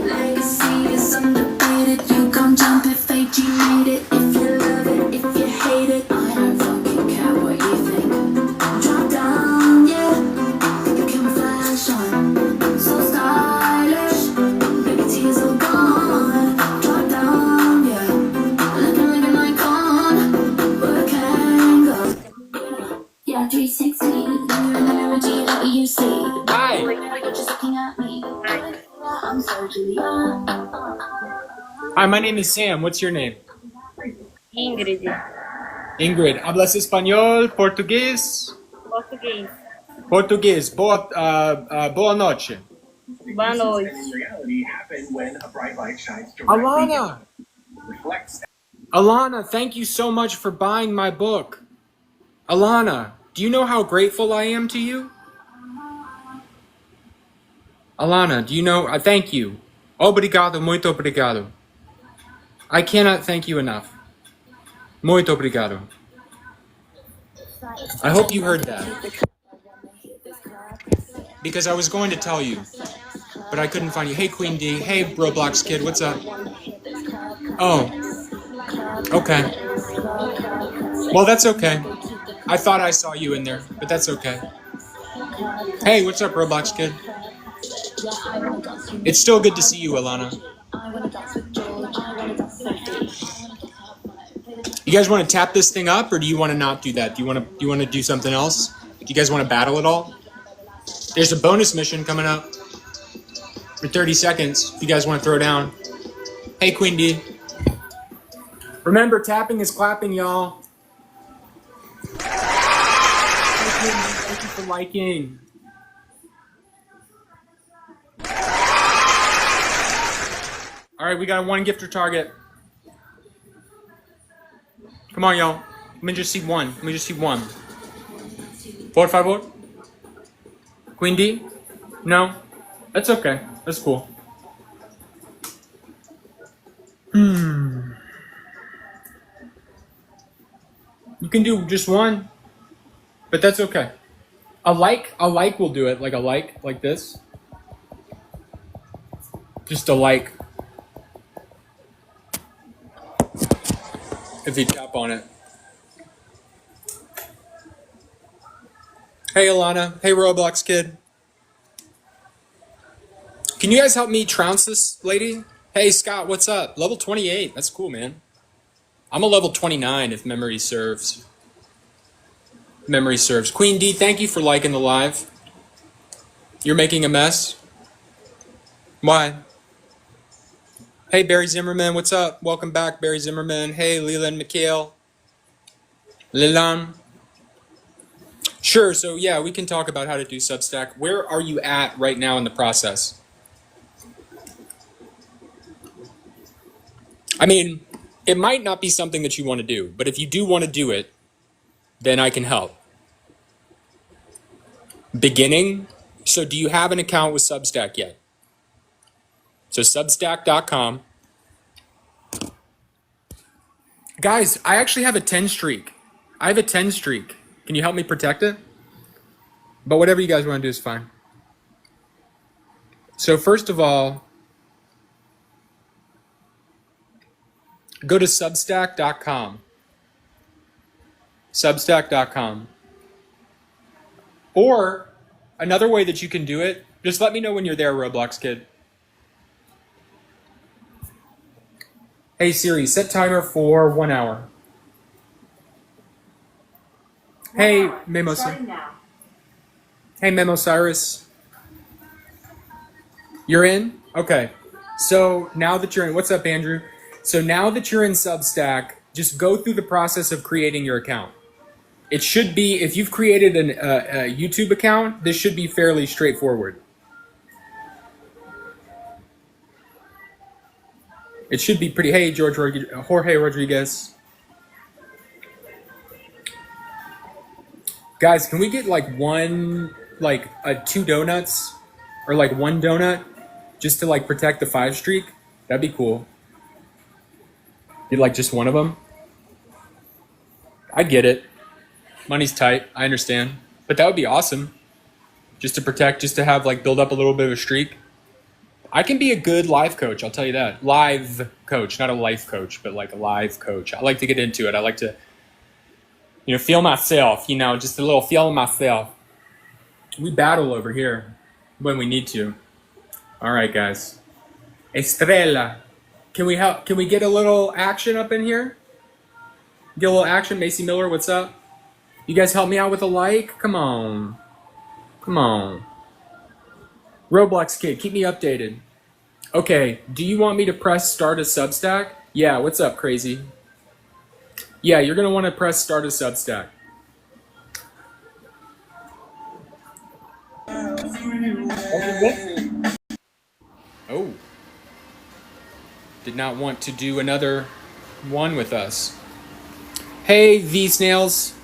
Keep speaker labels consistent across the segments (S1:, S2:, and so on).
S1: Legacy is undefeated. You gon' jump if fate you made it. If you love it, if you hate it, I don't fucking care what you think. Drop down, yeah. You camouflage on, so stylish. Baby tears all gone. Drop down, yeah. Looking like an icon. Where can go? Yeah, 360. You're an energy that you see.
S2: Hi.
S1: You're just looking at me. I'm so Julia.
S2: Hi, my name is Sam. What's your name?
S3: Ingrid,
S2: Ingrid. Hablas español, portugués?
S3: português.
S2: Portugués. Boa noche.
S3: Boa noite.
S2: Alana. Alana, thank you so much for buying my book. Alana, do you know how grateful I am to you? Alana, do you know? Thank you. Obrigado, muito obrigado. I cannot thank you enough. Muito obrigado. I hope you heard that. Because I was going to tell you, but I couldn't find you. Hey, Queen D. Hey, Roblox Kid. What's up? Oh. Okay. Well, that's okay. I thought I saw you in there, but that's okay. Hey, what's up, Roblox Kid? It's still good to see you, Alana. You guys want to tap this thing up, or do you want to not do that? Do you want to do something else? Do you guys want to battle at all? There's a bonus mission coming up for 30 seconds. If you guys want to throw down. Hey, Queen D. Remember, tapping is clapping, y'all. Thank you for liking. All right, we got one gifter target. Come on, y'all. Let me just see one. Por favor. Queen D? No? That's okay. That's cool. You can do just one, but that's okay. A like will do it. Like a like this. Just a like. If you tap on it. Hey, Alana. Hey, Roblox Kid. Can you guys help me trounce this lady? Hey, Scott, what's up? Level 28. That's cool, man. I'm a level 29 if memory serves. Queen D, thank you for liking the live. You're making a mess. Why? Hey, Barry Zimmerman, what's up? Welcome back, Barry Zimmerman. Hey, Leland McHale. Leland. Sure, so yeah, we can talk about how to do Substack. Where are you at right now in the process? I mean, it might not be something that you want to do, but if you do want to do it, then I can help. Beginning? So do you have an account with Substack yet? So substack.com. Guys, I actually have a 10 streak. Can you help me protect it? But whatever you guys want to do is fine. So first of all, go to substack.com. Substack.com. Or another way that you can do it, just let me know when you're there, Roblox Kid. Hey Siri, set timer for 1 hour. Hey Memo. Hey Memo Cyrus. You're in? Okay. So now that you're in, what's up, Andrew? So now that you're in Substack, just go through the process of creating your account. It should be, if you've created a YouTube account, this should be fairly straightforward. It should be pretty. Hey, Jorge Rodriguez. Guys, can we get like two donuts or like one donut just to like protect the 5 streak? That'd be cool. Get like just one of them. I get it. Money's tight. I understand. But that would be awesome. just to protect, just to have like build up a little bit of a streak. I can be a good live coach, I'll tell you that. Live coach, not a life coach, but like a live coach. I like to get into it. I like to, feel myself, just a little feel myself. We battle over here when we need to. All right, guys. Estrella. Can we get a little action up in here? Get a little action. Macy Miller, what's up? You guys help me out with a like? Come on. Come on. Roblox Kid, keep me updated. Okay, do you want me to press start a Substack? Yeah, what's up, crazy? Yeah, you're going to want to press start a Substack. Oh. Did not want to do another one with us. Hey, V-Snails.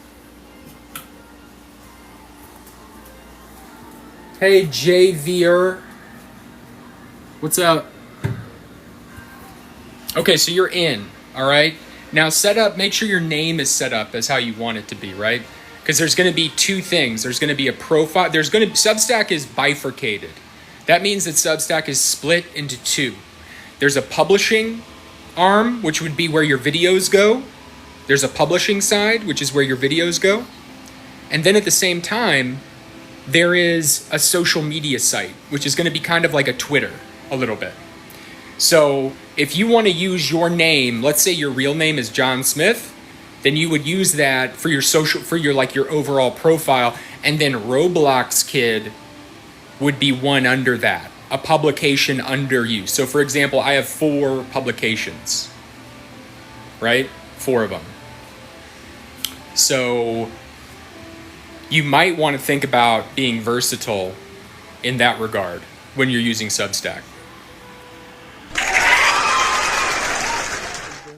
S2: Hey, JVer. What's up? Okay, so you're in, all right? Now make sure your name is set up as how you want it to be, right? Because there's going to be two things. There's going to be a profile. Substack is bifurcated. That means that Substack is split into two. There's a publishing arm, which would be where your videos go. There's a publishing side, which is where your videos go. And then at the same time, there is a social media site, which is going to be kind of like a Twitter a little bit. So if you want to use your name, let's say your real name is John Smith, then you would use that for your your overall profile. And then Roblox Kid would be one under that, a publication under you. So for example, I have 4 publications, right? 4 of them. So you might want to think about being versatile in that regard when you're using Substack.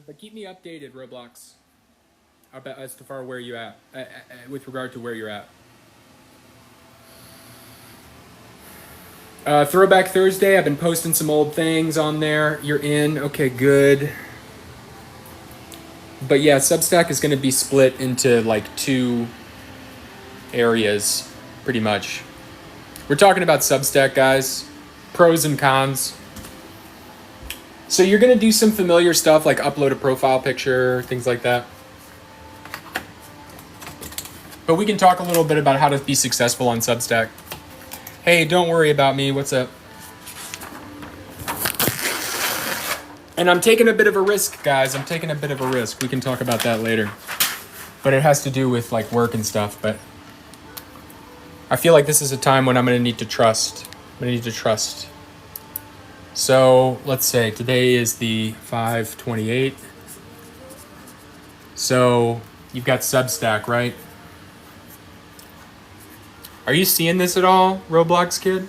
S2: But keep me updated, Roblox, about as to far where you at, with regard to where you're at. Throwback Thursday, I've been posting some old things on there. You're in, okay, good. But yeah, Substack is going to be split into like 2 areas, pretty much. We're talking about Substack, guys. Pros and cons. So you're going to do some familiar stuff like upload a profile picture, things like that. But we can talk a little bit about how to be successful on Substack. Hey, don't worry about me. What's up? And I'm taking a bit of a risk, guys. I'm taking a bit of a risk. We can talk about that later. But it has to do with like work and stuff. But I feel like this is a time when I'm going to need to trust. I'm going to need to trust. So let's say today is the 5/28. So you've got Substack, right? Are you seeing this at all, Roblox Kid?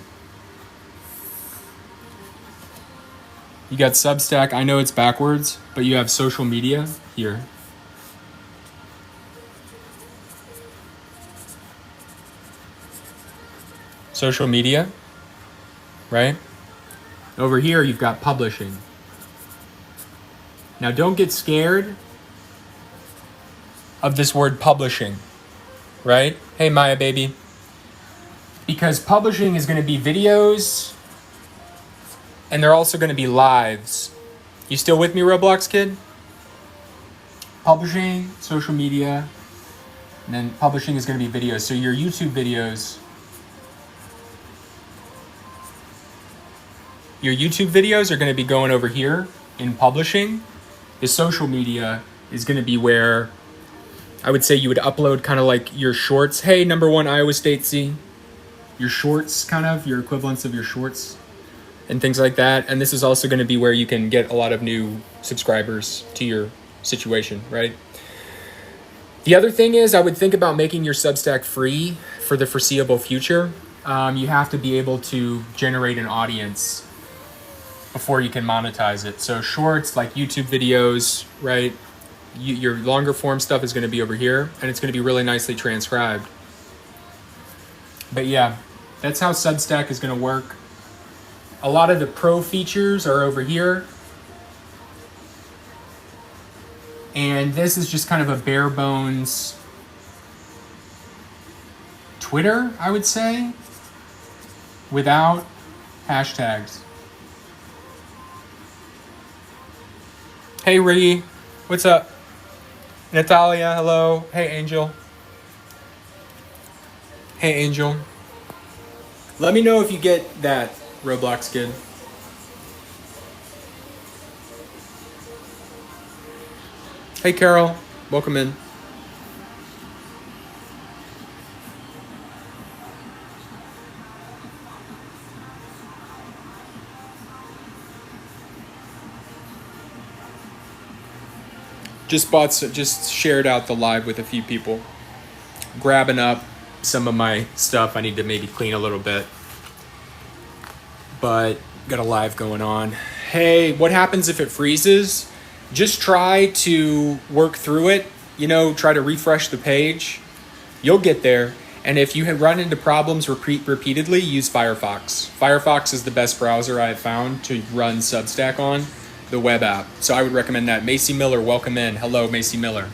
S2: You got Substack. I know it's backwards, but you have social media here. Social media, right? Over here, you've got publishing. Now, don't get scared of this word publishing, right? Hey, Maya, baby. Because publishing is going to be videos, and they're also going to be lives. You still with me, Roblox Kid? Publishing, social media, and then publishing is going to be videos. So your YouTube videos. Your YouTube videos are going to be going over here in publishing. The social media is going to be where I would say you would upload kind of like your shorts. Hey, number 1 Iowa State C. Your shorts, kind of, your equivalents of your shorts and things like that. And this is also going to be where you can get a lot of new subscribers to your situation, right? The other thing is I would think about making your Substack free for the foreseeable future. You have to be able to generate an audience before you can monetize it. So shorts like YouTube videos, right? Your longer form stuff is going to be over here, and it's going to be really nicely transcribed. But yeah, that's how Substack is going to work. A lot of the pro features are over here. And this is just kind of a bare bones Twitter, I would say. without hashtags. Hey, Ree. What's up? Natalia, hello. Hey, Angel. Hey, Angel. Let me know if you get that, Roblox kid. Hey, Carol. Welcome in. Just shared out the live with a few people. Grabbing up some of my stuff. I need to maybe clean a little bit. But got a live going on. Hey, what happens if it freezes? Just try to work through it. Try to refresh the page. You'll get there. And if you have run into problems repeatedly, use Firefox. Firefox is the best browser I've found to run Substack on, the web app. So I would recommend that. Macy Miller, welcome in. Hello, Macy Miller.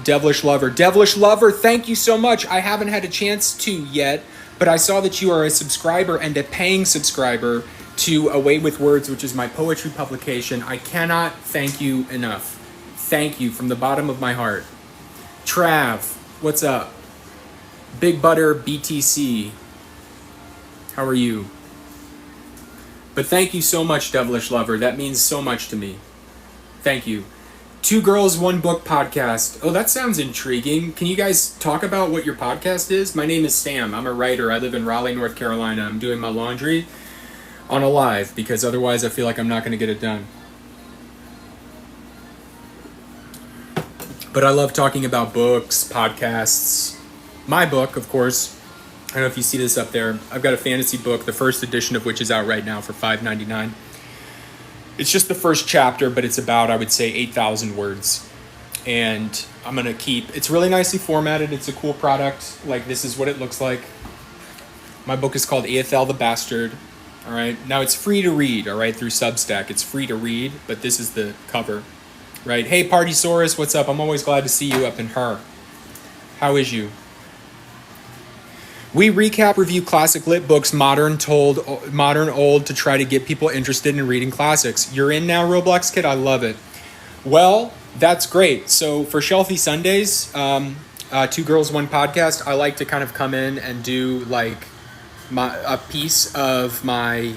S2: Devilish Lover, thank you so much. I haven't had a chance to yet, but I saw that you are a subscriber and a paying subscriber to A Way with Words, which is my poetry publication. I cannot thank you enough. Thank you from the bottom of my heart. Trav, what's up? Big Butter BTC, how are you? But thank you so much, Devilish Lover. That means so much to me. Thank you. 2 Girls, 1 Book podcast. Oh, that sounds intriguing. Can you guys talk about what your podcast is? My name is Sam. I'm a writer. I live in Raleigh, North Carolina. I'm doing my laundry on a live because otherwise I feel like I'm not going to get it done. But I love talking about books, podcasts. My book, of course. I don't know if you see this up there. I've got a fantasy book, the first edition of which is out right now for $5.99. It's just the first chapter, but it's about, I would say, 8,000 words. And I'm going to keep... It's really nicely formatted. It's a cool product. Like, this is what it looks like. My book is called Aethel the Bastard. All right? Now, it's free to read, all right, through Substack. It's free to read, but this is the cover. Right? Hey, Partysaurus, what's up? I'm always glad to see you up in her. How is you? We recap, review classic lit books, modern, old, to try to get people interested in reading classics. You're in now, Roblox Kid? I love it. Well, that's great. So for Shelfie Sundays, 2 Girls, 1 podcast, I like to kind of come in and do like a piece of my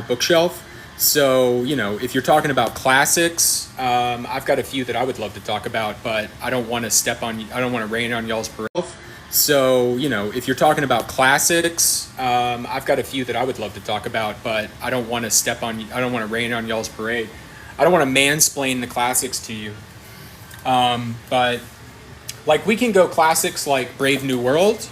S2: bookshelf. So, if you're talking about classics, I've got a few that I would love to talk about, but I don't want to rain on y'all's parade. So, if you're talking about classics, I've got a few that I would love to talk about, but I don't want to rain on y'all's parade. I don't want to mansplain the classics to you. But like we can go classics like Brave New World,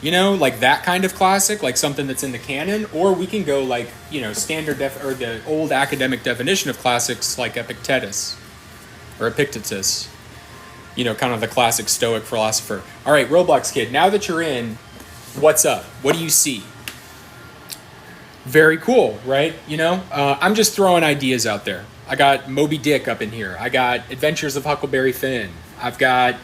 S2: like that kind of classic, like something that's in the canon, or we can go like, standard or the old academic definition of classics like Epictetus or Epictetus, kind of the classic Stoic philosopher. All right, Roblox Kid, now that you're in, what's up? What do you see? Very cool, right? I'm just throwing ideas out there. I got Moby Dick up in here. I got Adventures of Huckleberry Finn. I've got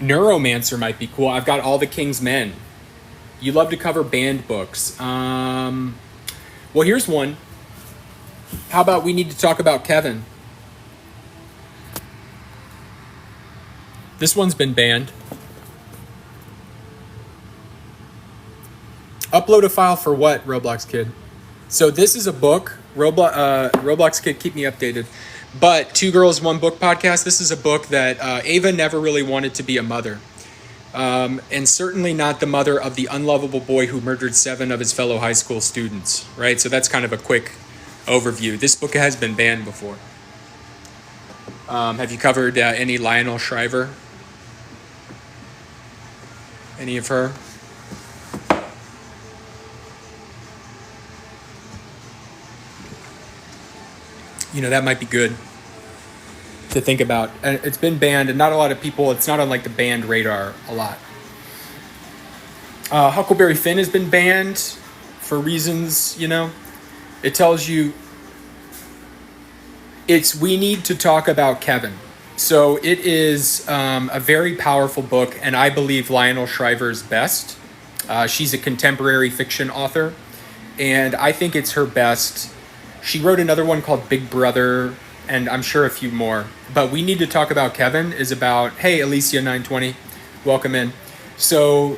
S2: Neuromancer might be cool. I've got All the King's Men. You love to cover banned books. Well, here's one. How about we need to talk about Kevin? This one's been banned. Upload a file for what, Roblox Kid? So this is a book. Roblox Kid, keep me updated. But 2 Girls, 1 Book podcast, this is a book that Ava never really wanted to be a mother. And certainly not the mother of the unlovable boy who murdered 7 of his fellow high school students, right? So that's kind of a quick overview. This book has been banned before. Have you covered any Lionel Shriver? Any of her? That might be good to think about. And it's been banned, and not a lot of people, it's not on like the banned radar a lot. Huckleberry Finn has been banned for reasons, It tells you we need to talk about Kevin. So it is a very powerful book, and I believe Lionel Shriver's best. She's a contemporary fiction author, and I think it's her best. She wrote another one called Big Brother, and I'm sure a few more. But We Need to Talk About Kevin is about, hey, Alicia920, welcome in. So,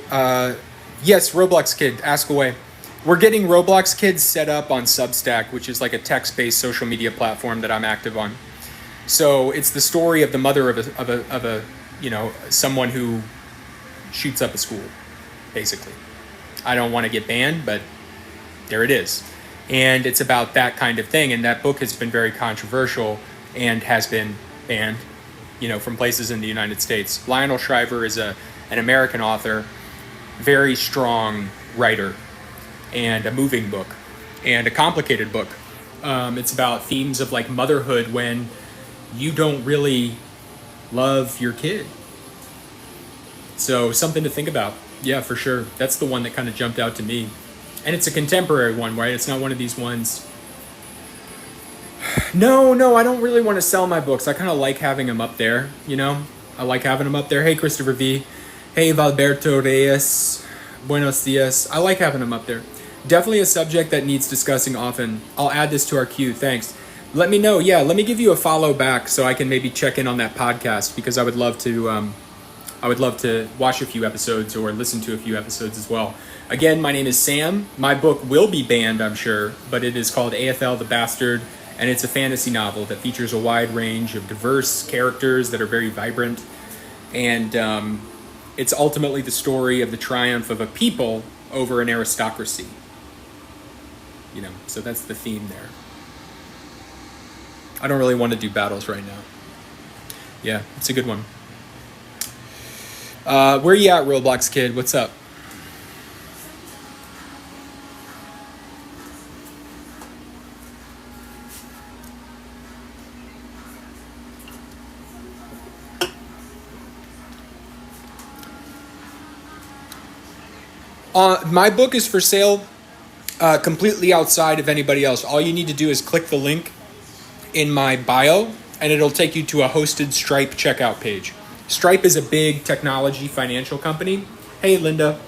S2: yes, Roblox Kid, ask away. We're getting Roblox Kids set up on Substack, which is like a text-based social media platform that I'm active on. So it's the story of the mother of a someone who shoots up a school, basically. I don't want to get banned, but there it is. And it's about that kind of thing. And that book has been very controversial and has been banned, from places in the United States. Lionel Shriver is an American author, very strong writer, and a moving book, and a complicated book. It's about themes of like motherhood when you don't really love your kid. So something to think about. Yeah, for sure. That's the one that kind of jumped out to me. And it's a contemporary one, right? It's not one of these ones. No, I don't really want to sell my books. I kind of like having them up there, I like having them up there. Hey, Christopher V. Hey, Valberto Reyes. Buenos dias. I like having them up there. Definitely a subject that needs discussing often. I'll add this to our queue. Thanks. Let me know. Yeah, let me give you a follow back so I can maybe check in on that podcast, because I would love to watch a few episodes or listen to a few episodes as well. Again, my name is Sam. My book will be banned, I'm sure, but it is called AFL the Bastard, and it's a fantasy novel that features a wide range of diverse characters that are very vibrant, and it's ultimately the story of the triumph of a people over an aristocracy. So that's the theme there. I don't really want to do battles right now. Yeah, it's a good one. Where you at, Roblox Kid? What's up? My book is for sale completely outside of anybody else. All you need to do is click the link in my bio, and it'll take you to a hosted Stripe checkout page. Stripe is a big technology financial company. Hey, Linda.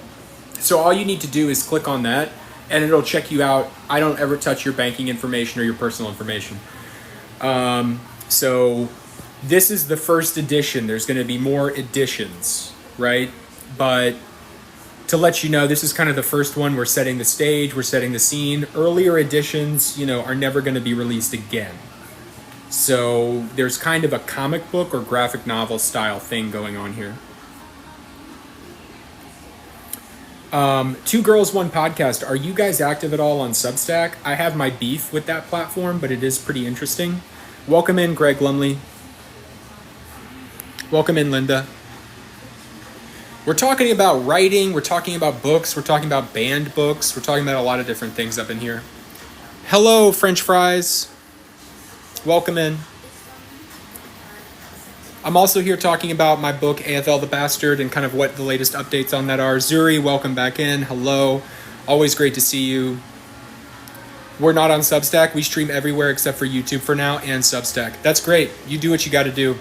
S2: So all you need to do is click on that, and it'll check you out. I don't ever touch your banking information or your personal information. So this is the first edition. There's going to be more editions, right? But to let you know, this is kind of the first one. We're setting the stage. We're setting the scene. Earlier editions, are never going to be released again. So there's kind of a comic book or graphic novel style thing going on here. Two Girls, One Podcast. Are you guys active at all on Substack? I have my beef with that platform, but it is pretty interesting. Welcome in, Greg Lumley. Welcome in, Linda. We're talking about writing. We're talking about books. We're talking about banned books. We're talking about a lot of different things up in here. Hello, French fries. Welcome in. I'm also here talking about my book, AFL the Bastard, and kind of what the latest updates on that are. Zuri, welcome back in. Hello. Always great to see you. We're not on Substack. We stream everywhere except for YouTube for now and Substack. That's great. You do what you got to do.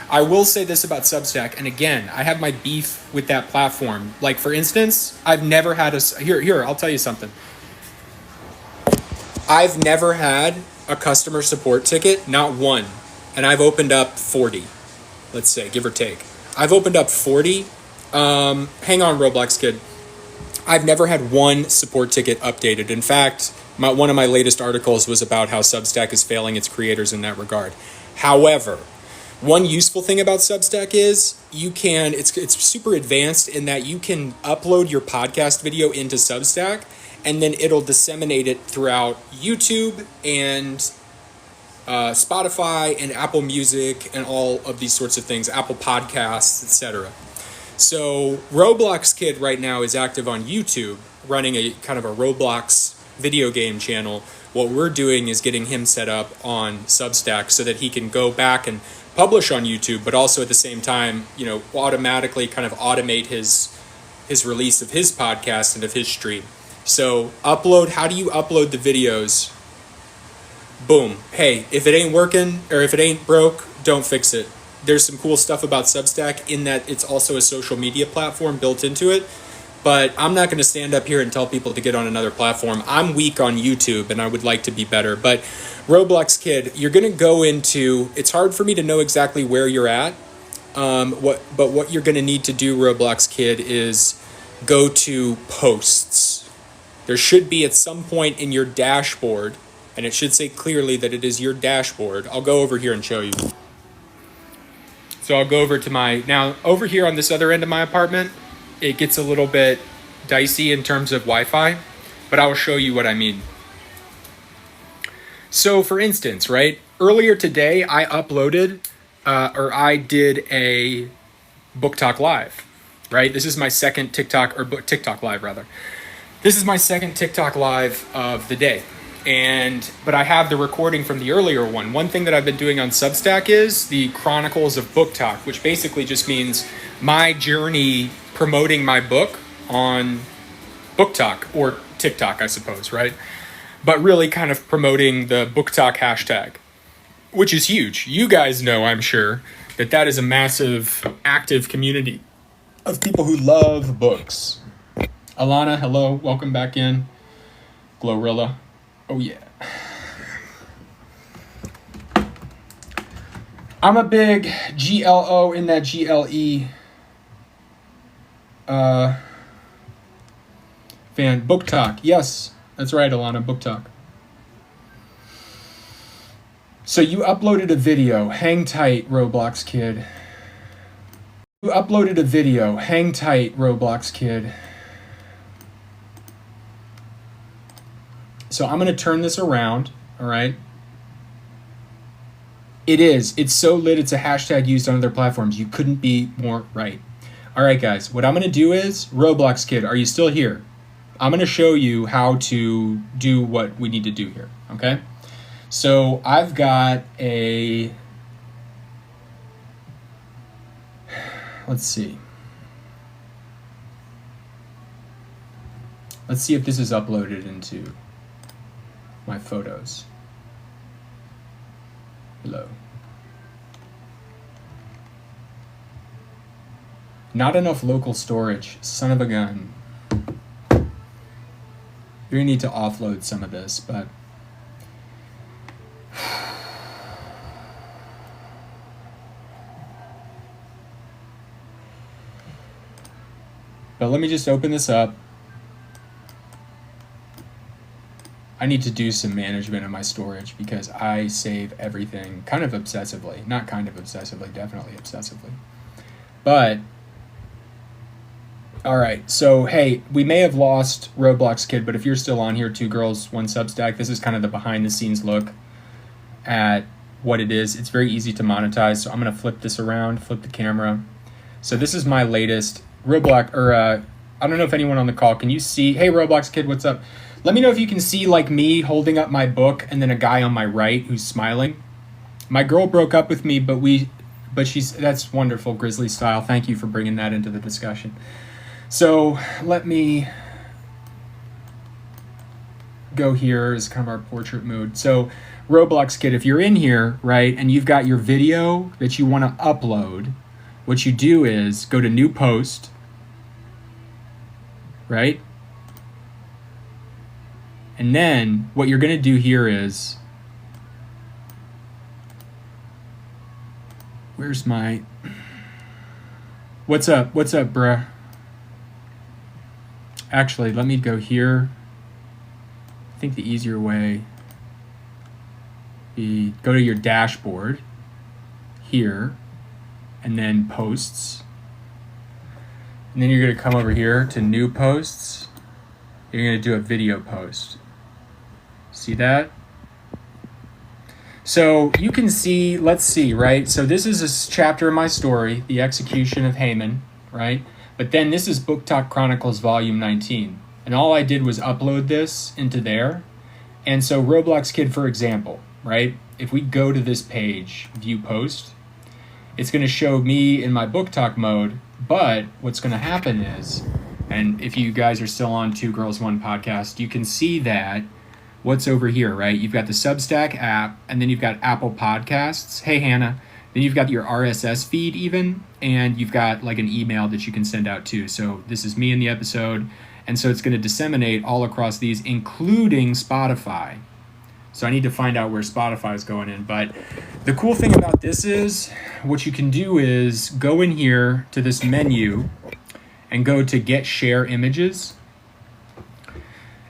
S2: I will say this about Substack, and again, I have my beef with that platform. Like, for instance, I've never had Here, I'll tell you something. I've never had a customer support ticket, not one. And I've opened up 40, let's say, give or take. I've opened up 40. Hang on, Roblox Kid. I've never had one support ticket updated. In fact, one of my latest articles was about how Substack is failing its creators in that regard. However, one useful thing about Substack is it's super advanced in that you can upload your podcast video into Substack, and then it'll disseminate it throughout YouTube and Spotify and Apple Music and all of these sorts of things, Apple Podcasts, etc. So Roblox Kid right now is active on YouTube, running a kind of a Roblox video game channel. What we're doing is getting him set up on Substack so that he can go back and publish on YouTube, but also at the same time, automatically kind of automate his release of his podcast and of his stream. So how do you upload the videos? Boom. Hey, if it ain't working or if it ain't broke, don't fix it. there's some cool stuff about Substack in that it's also a social media platform built into it. But I'm not going to stand up here and tell people to get on another platform. I'm weak on YouTube and I would like to be better. But Roblox Kid, you're going to go into, it's hard for me to know exactly where you're at. But what you're going to need to do, Roblox Kid, is go to posts. There should be at some point in your dashboard, and it should say clearly that it is your dashboard. I'll go over here and show you. So I'll go over to now over here on this other end of my apartment, it gets a little bit dicey in terms of Wi-Fi, but I will show you what I mean. So for instance, right, earlier today I uploaded, I did a Book Talk Live, right? This is my second TikTok Live rather. This is my second TikTok Live of the day. But I have the recording from the earlier one. One thing that I've been doing on Substack is the Chronicles of Book Talk, which basically just means my journey promoting my book on Book Talk, or TikTok, I suppose, right? But really kind of promoting the Book Talk hashtag, which is huge. You guys know, I'm sure, that is a massive, active community of people who love books. Alana, hello, welcome back in. Glorilla. Oh yeah. I'm a big GLO in that GLE fan. Book Talk. Yes, that's right, Alana. Book Talk. So you uploaded a video. Hang tight, Roblox Kid. You uploaded a video. Hang tight, Roblox Kid. So I'm going to turn this around, all right? It's so lit, it's a hashtag used on other platforms. You couldn't be more right. All right, guys, what I'm going to do is, Roblox Kid, are you still here? I'm going to show you how to do what we need to do here, okay? So I've got let's see. Let's see if this is uploaded into my photos. Hello. Not enough local storage. Son of a gun. You're gonna need to offload some of this, but let me just open this up. I need to do some management of my storage because I save everything kind of obsessively. Not kind of obsessively, definitely obsessively. But, all right, so hey, we may have lost Roblox Kid, but if you're still on here, 2 girls, 1 Substack, this is kind of the behind the scenes look at what it is. It's very easy to monetize, so I'm gonna flip this around, flip the camera. So this is my latest Roblox, I don't know if anyone on the call, can you see, hey Roblox Kid, what's up? Let me know if you can see like me holding up my book and then a guy on my right who's smiling. My girl broke up with me, but that's wonderful, Grizzly style. Thank you for bringing that into the discussion. So let me go here as kind of our portrait mode. So Roblox Kid, if you're in here, right, and you've got your video that you want to upload, what you do is go to new post, right? And then what you're going to do here is, where's my, what's up, bruh? Actually, let me go here. I think the easier way be go to your dashboard here and then posts. And then you're going to come over here to new posts. You're going to do a video post. See that? So you can see, let's see, right? So this is a chapter in my story, The Execution of Haman, right? But then this is Book Talk Chronicles Volume 19. And all I did was upload this into there. And so Roblox Kid, for example, right? If we go to this page, view post, it's going to show me in my Book Talk mode. But what's going to happen is, and if you guys are still on 2 Girls, 1 Podcast, you can see that what's over here, right? You've got the Substack app, and then you've got Apple Podcasts. Hey, Hannah. Then you've got your RSS feed even, and you've got like an email that you can send out too. So this is me in the episode. And so it's going to disseminate all across these, including Spotify. So I need to find out where Spotify is going in. But the cool thing about this is what you can do is go in here to this menu and go to Get Share Images.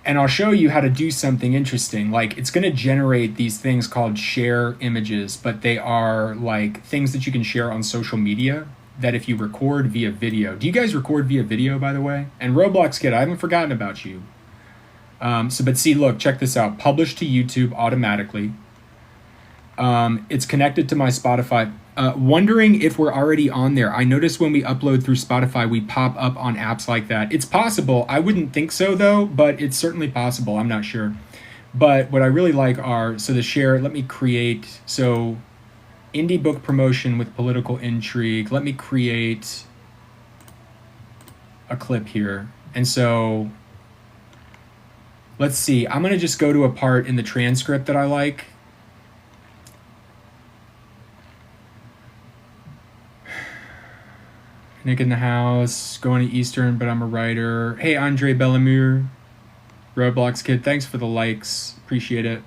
S2: And I'll show you how to do something interesting. Like it's going to generate these things called share images, but they are like things that you can share on social media that if you record via video. Do you guys record via video, by the way? And Roblox Kid, I haven't forgotten about you. But see, look, check this out. Publish to YouTube automatically. It's connected to my Spotify. Wondering if we're already on there. I notice when we upload through Spotify, we pop up on apps like that. It's possible. I wouldn't think so, though, but it's certainly possible. I'm not sure. But what I really like are, so the share, let me create, so indie book promotion with political intrigue. Let me create a clip here. And so let's see. I'm going to just go to a part in the transcript that I like. Nick in the house, going to Eastern, but I'm a writer. Hey, Andre Bellamure, Roblox Kid, thanks for the likes. Appreciate it.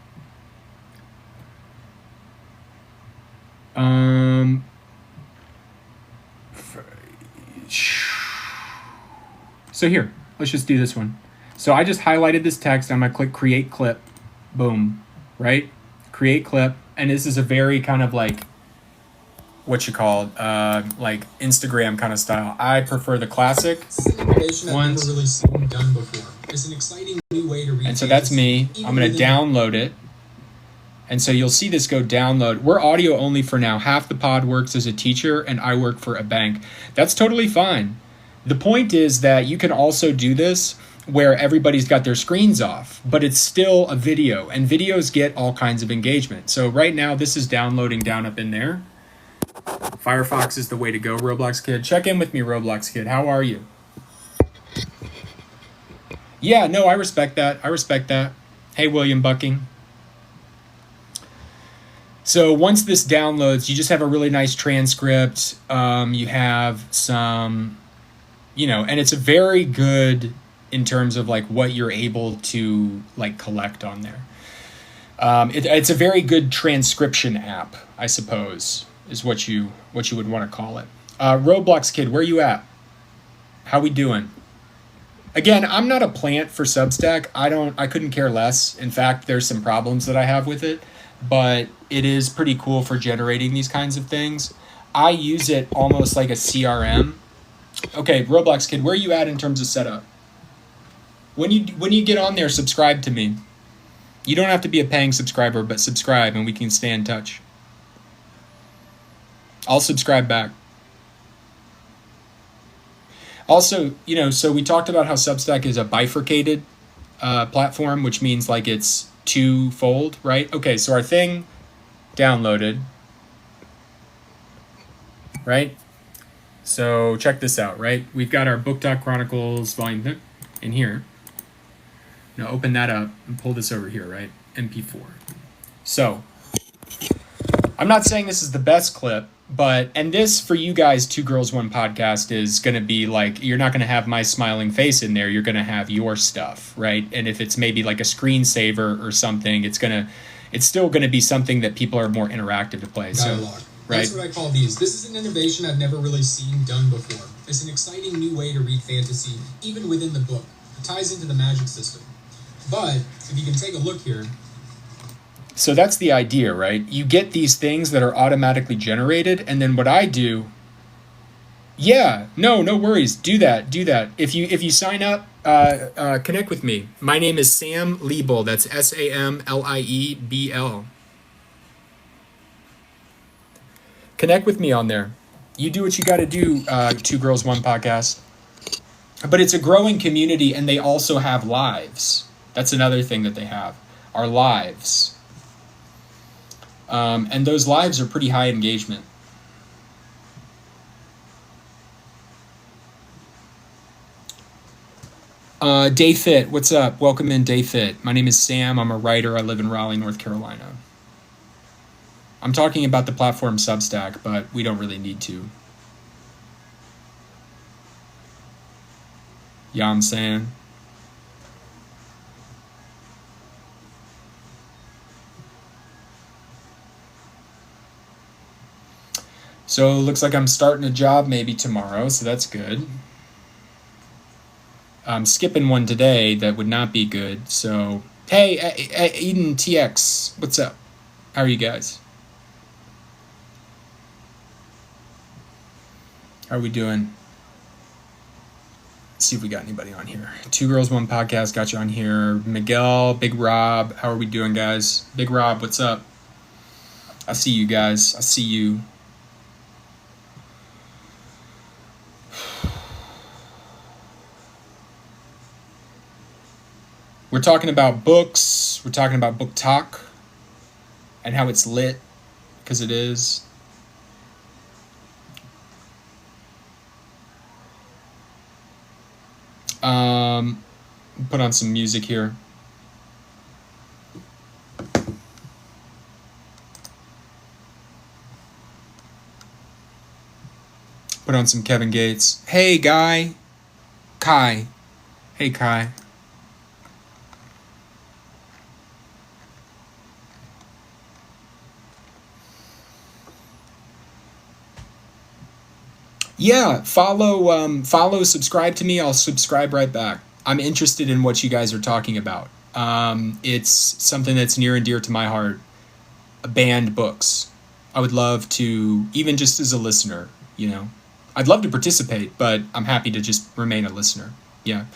S2: So here, let's just do this one. So I just highlighted this text. I'm going to click Create Clip. Boom. Right? Create Clip. And this is a very kind of like, what you call like Instagram kind of style. I prefer the classic ones. Really seen done before. It's an exciting new way to read. And so that's me. I'm going to download it. And so you'll see this go download. We're audio only for now. Half the pod works as a teacher and I work for a bank. That's totally fine. The point is that you can also do this where everybody's got their screens off, but it's still a video and videos get all kinds of engagement. So right now this is downloading down up in there. Firefox is the way to go, Roblox Kid. Check in with me, Roblox Kid. How are you? Yeah, no, I respect that. I respect that. Hey, William Bucking. So once this downloads, you just have a really nice transcript. You have some, and it's a very good in terms of like what you're able to like collect on there. It's a very good transcription app, I suppose, is what you would want to call it. Roblox Kid, where you at? How we doing? Again, I'm not a plant for Substack. I couldn't care less. In fact, there's some problems that I have with it, but it is pretty cool for generating these kinds of things. I use it almost like a CRM. Okay, Roblox Kid, where are you at in terms of setup? When you get on there, subscribe to me. You don't have to be a paying subscriber, but subscribe and we can stay in touch. I'll subscribe back. Also, so we talked about how Substack is a bifurcated platform, which means like it's twofold, right? Okay, so our thing downloaded, right? So check this out, right? We've got our Chronicles volume in here. Now open that up and pull this over here, right? MP4. So I'm not saying this is the best clip, and this for you guys, Two Girls, One Podcast is going to be like, you're not going to have my smiling face in there. You're going to have your stuff, right? And if it's maybe like a screensaver or something, it's still going to be something that people are more interactive to play.
S4: Dialogue.
S2: So, right?
S4: That's what I call these. This is an innovation I've never really seen done before. It's an exciting new way to read fantasy, even within the book. It ties into the magic system. But if you can take a look here.
S2: So that's the idea, right? You get these things that are automatically generated, and then what I do, no worries. Do that. If you sign up, connect with me. My name is Sam Liebel. That's SAMLIEBL. Connect with me on there. You do what you got to do, Two Girls, One Podcast. But it's a growing community, and they also have lives. That's another thing that they have, are lives. And those lives are pretty high engagement. Day Fit, what's up? Welcome in, Day Fit. My name is Sam. I'm a writer. I live in Raleigh, North Carolina. I'm talking about the platform Substack, but we don't really need to. Yeah, I'm saying. So it looks like I'm starting a job maybe tomorrow, so that's good. I'm skipping one today that would not be good. So, hey, Eden TX, what's up? How are you guys? How are we doing? Let's see if we got anybody on here. Two Girls, One Podcast got you on here. Miguel, Big Rob, how are we doing, guys? Big Rob, what's up? I see you guys. I see you. We're talking about books. We're talking about book talk and how it's lit, because it is. Put on some music here. Put on some Kevin Gates. Hey, guy. Kai. Hey, Kai. Yeah, follow, subscribe to me. I'll subscribe right back. I'm interested in what you guys are talking about. It's something that's near and dear to my heart. Banned books. I would love to, even just as a listener, I'd love to participate, but I'm happy to just remain a listener. Yeah.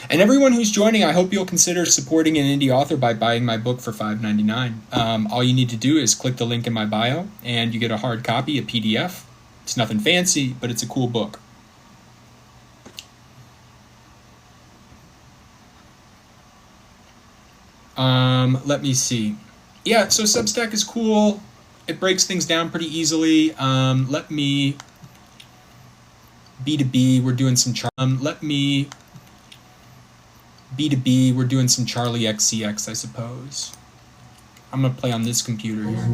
S2: And everyone who's joining, I hope you'll consider supporting an indie author by buying my book for $5.99. All you need to do is click the link in my bio, and you get a hard copy, a PDF. It's nothing fancy, but it's a cool book. Let me see. Yeah, so Substack is cool. It breaks things down pretty easily. Let me... B2B, we're doing some... B2B, we're doing some Charlie XCX, I suppose. I'm going to play on this computer here.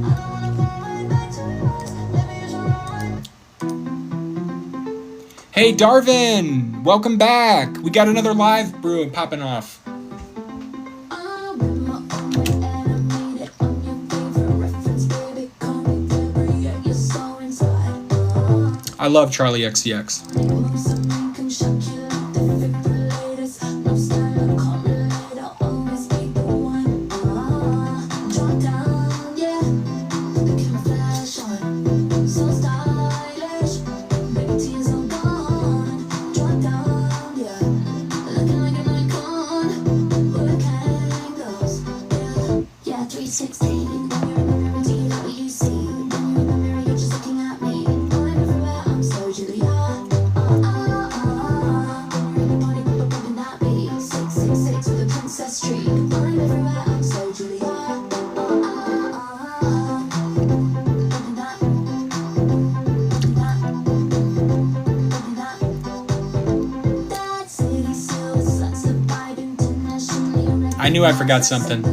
S2: Hey, Darvin! Welcome back! We got another live brew popping off. I love Charlie XCX. I knew I forgot something.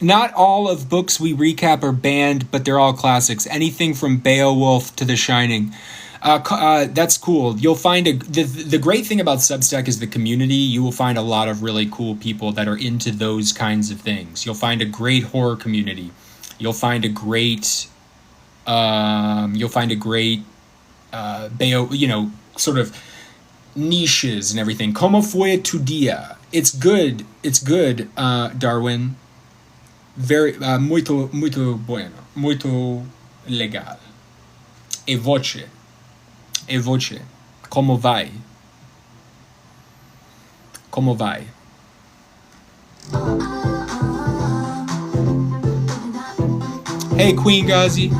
S2: Not all of books we recap are banned, but they're all classics. Anything from Beowulf to The Shining. That's cool. You'll find the great thing about Substack is the community. You will find a lot of really cool people that are into those kinds of things. You'll find a great horror community. You'll find a great sort of niches and everything. Como fue tu dia? It's good, Darwin. Very, muito bueno, muito legal. E voce. Como vai? Hey, Queen Gazi.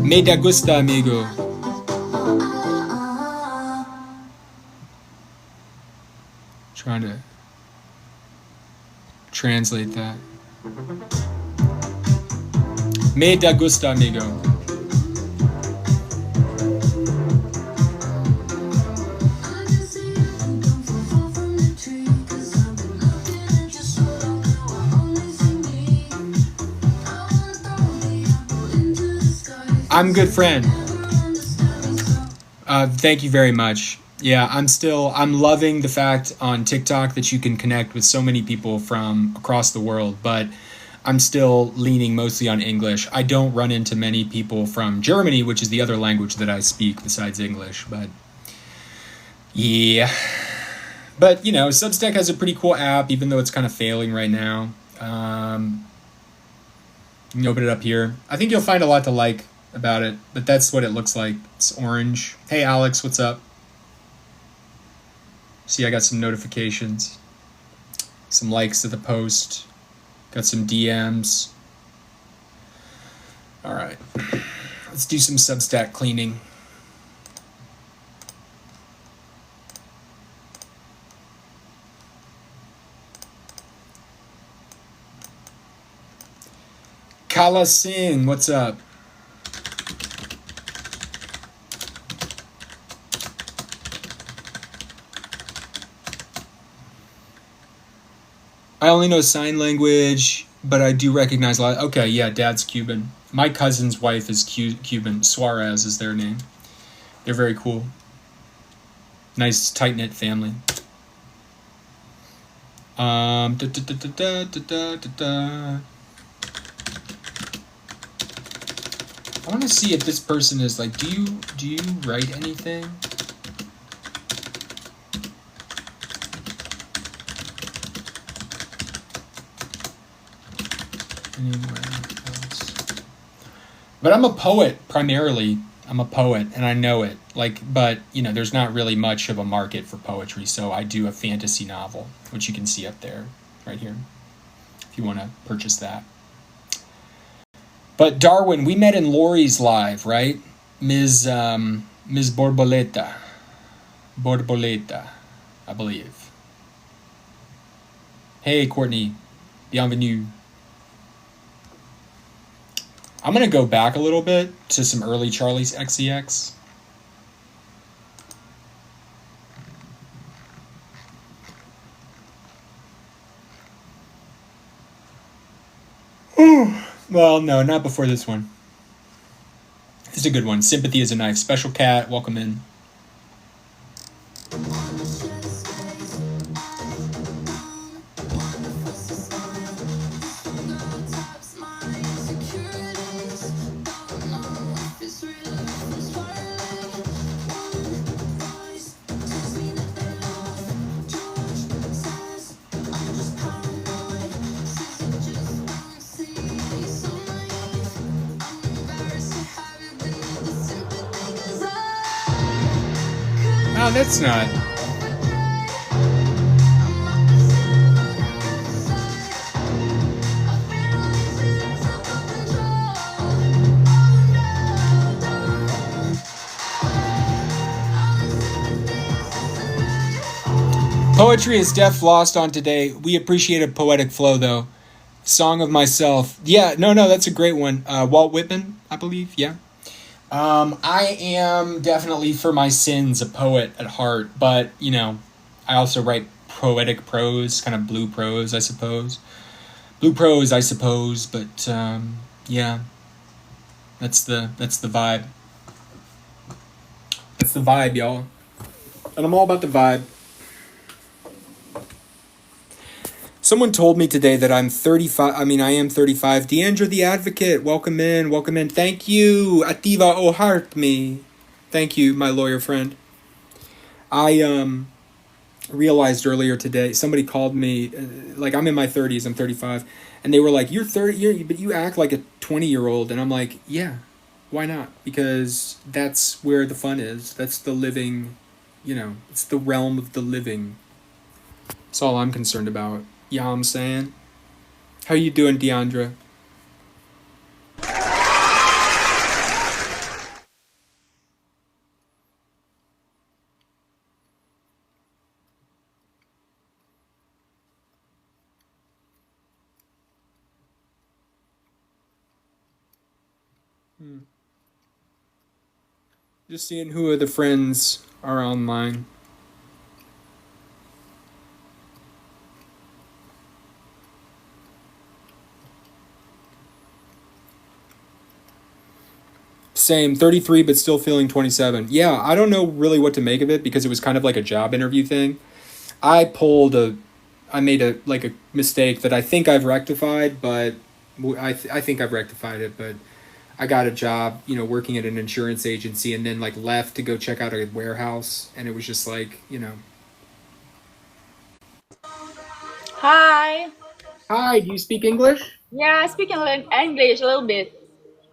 S2: Me da gusta, amigo. Trying to translate that. Me da gusta, amigo. I'm good friend. Thank you very much. Yeah, I'm loving the fact on TikTok that you can connect with so many people from across the world, but I'm still leaning mostly on English. I don't run into many people from Germany, which is the other language that I speak besides English, but yeah. But, Substack has a pretty cool app, even though it's kind of failing right now. You can open it up here. I think you'll find a lot to like about it, but that's what it looks like. It's orange. Hey, Alex, what's up? See, I got some notifications, some likes to the post, got some DMs. All right, let's do some Substack cleaning. Kala Singh, what's up? I only know sign language, but I do recognize a lot. Okay, yeah, dad's Cuban. My cousin's wife is Cuban. Suarez is their name. They're very cool. Nice, tight-knit family. Da, da, da, da, da, da, da, da. I want to see if this person is like, do you write anything? Anywhere else? But I'm a poet primarily. I'm a poet and I know it. But there's not really much of a market for poetry, so I do a fantasy novel, which you can see up there, right here, if you want to purchase that. But Darwin, we met in Lori's live, right? Ms. Borboleta, I believe. Hey, Courtney, bienvenue. I'm going to go back a little bit to some early Charlie's XCX. Well, no, not before this one. This is a good one. Sympathy is a Knife. Special Cat, welcome in. Oh, that's not. Poetry is deaf lost on today. We appreciate a poetic flow, though. Song of Myself. Yeah, no, that's a great one. Walt Whitman, I believe. Yeah. I am definitely for my sins a poet at heart, but I also write poetic prose, kind of blue prose, I suppose. But yeah, that's the vibe. That's the vibe, y'all. And I'm all about the vibe. Someone told me today that I'm 35. I mean, I am 35. Deandra the Advocate, welcome in. Thank you. Ativa o heart me. Thank you, my lawyer friend. I realized earlier today, somebody called me, like I'm in my 30s, I'm 35, and they were like, you're 30, but you act like a 20-year-old. And I'm like, yeah, why not? Because that's where the fun is. That's the living, it's the realm of the living. That's all I'm concerned about. Yeah, I'm saying. How you doing, Deandra? Just seeing who of the friends are online. Same, 33, but still feeling 27. Yeah, I don't know really what to make of it because it was kind of like a job interview thing. I pulled a, I made a like a mistake that I think I've rectified, but I think I've rectified it. But I got a job, working at an insurance agency, and then like left to go check out a warehouse, and it was just like,
S5: Hi.
S2: Hi, do you speak English?
S5: Yeah, I speak English a little bit.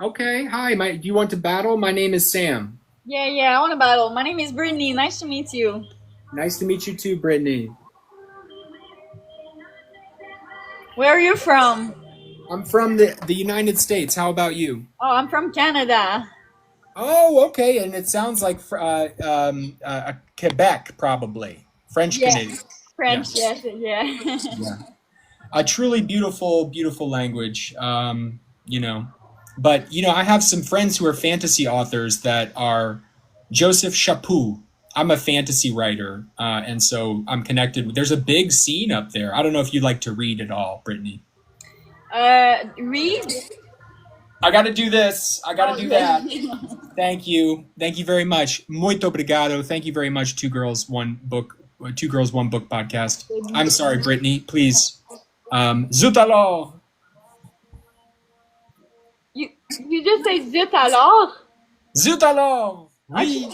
S2: Okay, hi. Do you want to battle? My name is Sam.
S5: Yeah, I want to battle. My name is Brittany. Nice to meet you.
S2: Nice to meet you too, Brittany.
S5: Where are you from?
S2: I'm from the United States. How about you?
S5: Oh, I'm from Canada.
S2: Oh, okay. And it sounds like Quebec, probably. French
S5: Yeah,
S2: Canadian. Yeah.
S5: French. Yes, yeah.
S2: Yeah. A truly beautiful, beautiful language. But, I have some friends who are fantasy authors that are Joseph Chaput. I'm a fantasy writer. And so I'm connected. There's a big scene up there. I don't know if you'd like to read at all, Brittany.
S5: Read.
S2: I got to do this. I got to do that.
S5: Yeah.
S2: Thank you. Thank you very much. Muito obrigado. Thank you very much. Two Girls, One Book podcast. I'm sorry, Brittany. Please. Zut alors.
S5: You just say zut alors?
S2: Zut alors. Oui.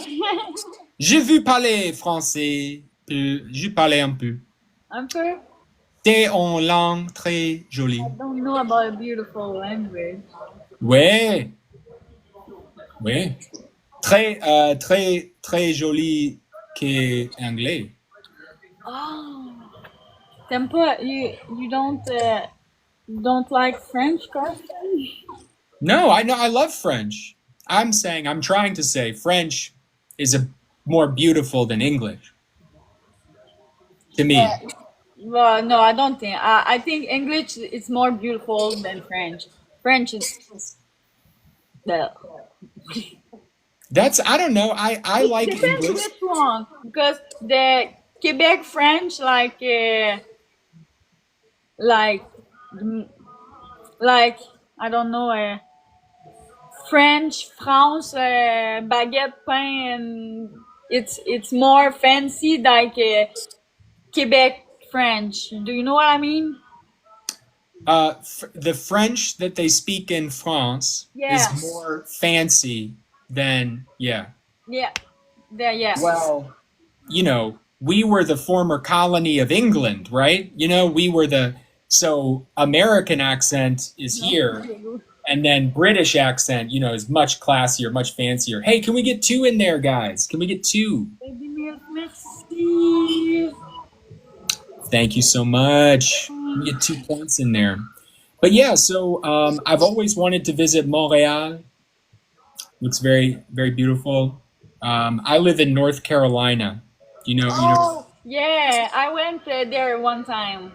S2: J'ai vu parler français. J'ai parlé un peu.
S5: Un peu.
S2: C'est une langue très jolie.
S5: I don't know about a beautiful language.
S2: Ouais. Ouais. Très, très jolie que anglais.
S5: Oh. T'aimes pas, you don't like French coffee?
S2: No, I know. I love French. I'm trying to say French is more beautiful than English. To me.
S5: Well, no, I don't think. I think English is more beautiful than French. French is the.
S2: I don't know. I like
S5: Depends
S2: English.
S5: which one, because the Quebec French, like I don't know, French, France, baguette, pain, and it's more fancy like Quebec French. Do you know what I mean?
S2: The French that they speak in France
S5: Yeah.
S2: is more fancy than
S5: Yeah. Yeah.
S2: Well, we were the former colony of England, right? So American accent is here, and then British accent, is much classier, much fancier. Hey, can we get 2 in there, guys? Can we get 2?
S5: Merci.
S2: Thank you so much. We get 2 points in there. But yeah, so I've always wanted to visit Montreal. Looks very, very beautiful. I live in North Carolina.
S5: Yeah, I went there one time.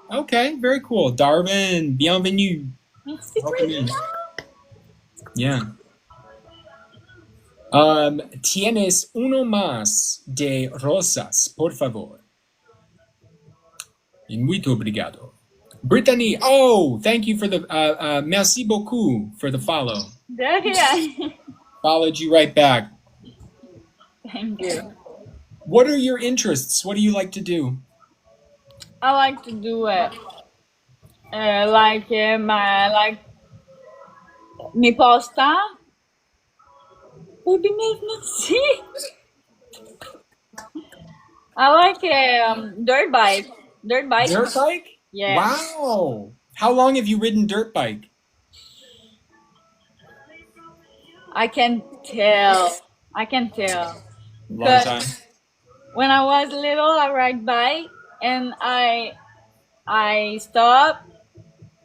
S2: Okay, very cool. Darwin, bienvenue.
S5: Merci.
S2: Welcome in. Yeah. Tienes uno más de rosas, por favor. Y muito obrigado. Brittany, thank you for the, merci beaucoup for the follow.
S5: Yeah.
S2: Followed you right back.
S5: Thank you.
S2: What are your interests? What do you like to do?
S5: I like to do mes passe-temps. Baby, merci. I like dirt bike. Dirt bike.
S2: Dirt bike?
S5: Yeah.
S2: Wow. How long have you ridden dirt bike?
S5: I can tell.
S2: Long time.
S5: When I was little, I ride bike, and I stopped,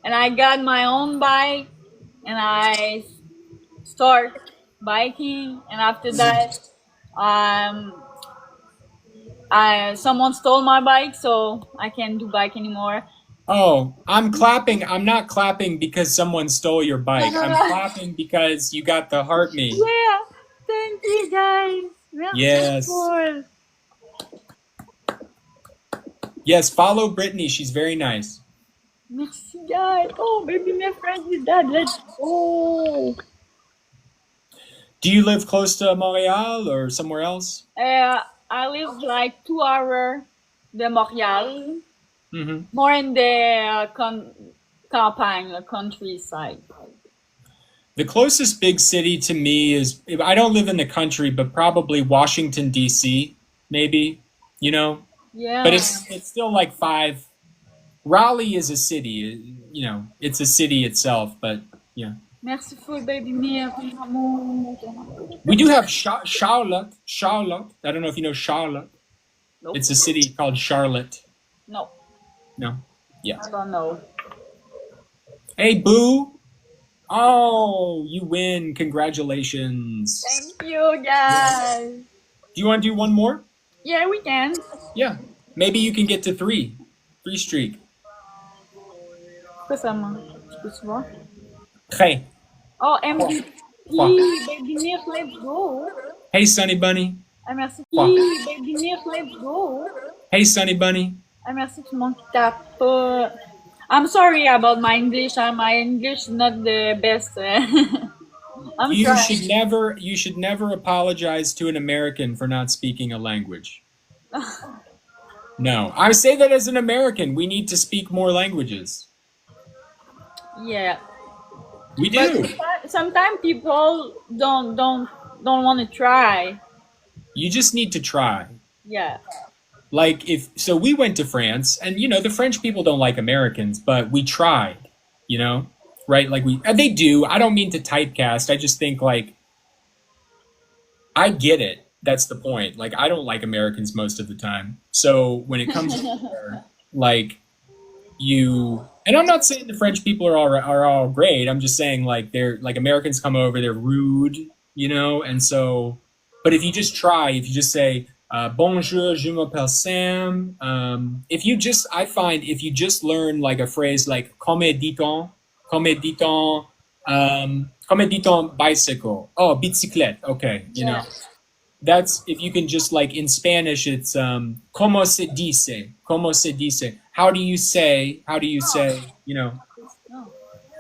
S5: and I got my own bike, and I start biking, and after that, someone stole my bike, so I can't do bike anymore.
S2: Oh, I'm clapping. I'm not clapping because someone stole your bike. I'm clapping because you got the heart me.
S5: Yeah, thank you guys. Merci
S2: Yes.
S5: beaucoup.
S2: Yes, follow Brittany. She's very nice.
S5: Merci guys. Oh, baby, my friend is dead. Let's go.
S2: Do you live close to Montreal or somewhere else?
S5: I live like 2 hours de Montreal,
S2: Mm-hmm.
S5: more in the campagne, the countryside.
S2: The closest big city to me is, I don't live in the country, but probably Washington, D.C., maybe, you know?
S5: Yeah.
S2: But it's still like 5. Raleigh is a city, you know, it's a city itself, but yeah.
S5: Merci for baby me, ton amour.
S2: We do have Charlotte. Charlotte. I don't know if you know Charlotte.
S5: Nope.
S2: It's a city called Charlotte.
S5: No,
S2: No? Yeah.
S5: I don't know.
S2: Hey, Boo. Oh, you win. Congratulations.
S5: Thank you, guys.
S2: Do you want to do one more?
S5: Yeah, we can.
S2: Yeah. Maybe you can get to 3. 3 streak.
S5: Quoi ça marche? Tu vois?
S2: Hey.
S5: Oh, MVP.
S2: Quoi?
S5: Baby Mir, let's go.
S2: Hey, Sunny Bunny.
S5: Ah, merci.
S2: Quoi?
S5: Baby Mir, let's go.
S2: Hey, Sunny Bunny.
S5: Ah, merci tout le monde qui tape pas. I'm sorry about my English. My English is not the best. I'm
S2: You
S5: trying.
S2: should never apologize to an American for not speaking a language. No. I say that as an American. We need to speak more languages.
S5: Yeah.
S2: We do.
S5: But sometimes people don't want to try.
S2: You just need to try.
S5: Yeah.
S2: Like so we went to France, and you know the French people don't like Americans, but we tried, you know, right? Like they do. I don't mean to typecast. I just think like I get it. That's the point. Like I don't like Americans most of the time. So when it comes to like and I'm not saying the French people are all great. I'm just saying like they're like Americans come over, they're rude, you know, and so. But if you just try, if you just say. Bonjour, je m'appelle Sam. I find if you just learn like a phrase like comme dit-on, bicycle. Oh, bicyclette. Okay, you know, that's if you can just like in Spanish, it's como se dice. How do you say? You know.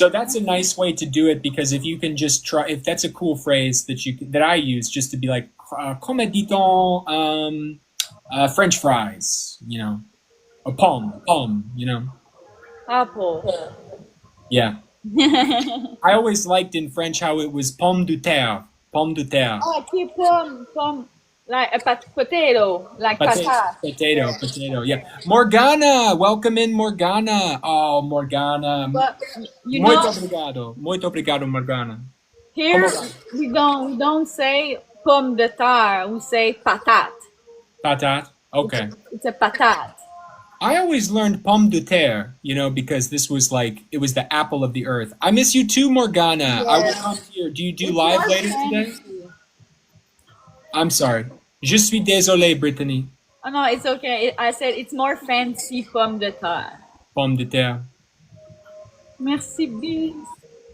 S2: So that's a nice way to do it because if you can just try, if that's a cool phrase that I use just to be like. Comme dit-on, French fries, you know, a pomme, you know.
S5: Apple.
S2: Yeah. I always liked in French how it was pomme de terre.
S5: Oh, okay, pomme, like a potato, like patat.
S2: Potato, yeah. Morgana, welcome in, Morgana. Oh, Morgana.
S5: But you
S2: Muito obrigado, Morgana.
S5: Here we don't say pomme de terre, we say patat.
S2: Patat? Okay.
S5: It's a patat.
S2: I always learned pomme de terre, you know, because this was like, it was the apple of the earth. I miss you too, Morgana. Yeah. I will come here. Do you do live later today? I'm sorry. Je suis désolé, Brittany.
S5: Oh, no, it's okay. I said it's more fancy pomme de terre.
S2: Pomme de terre.
S5: Merci, bis.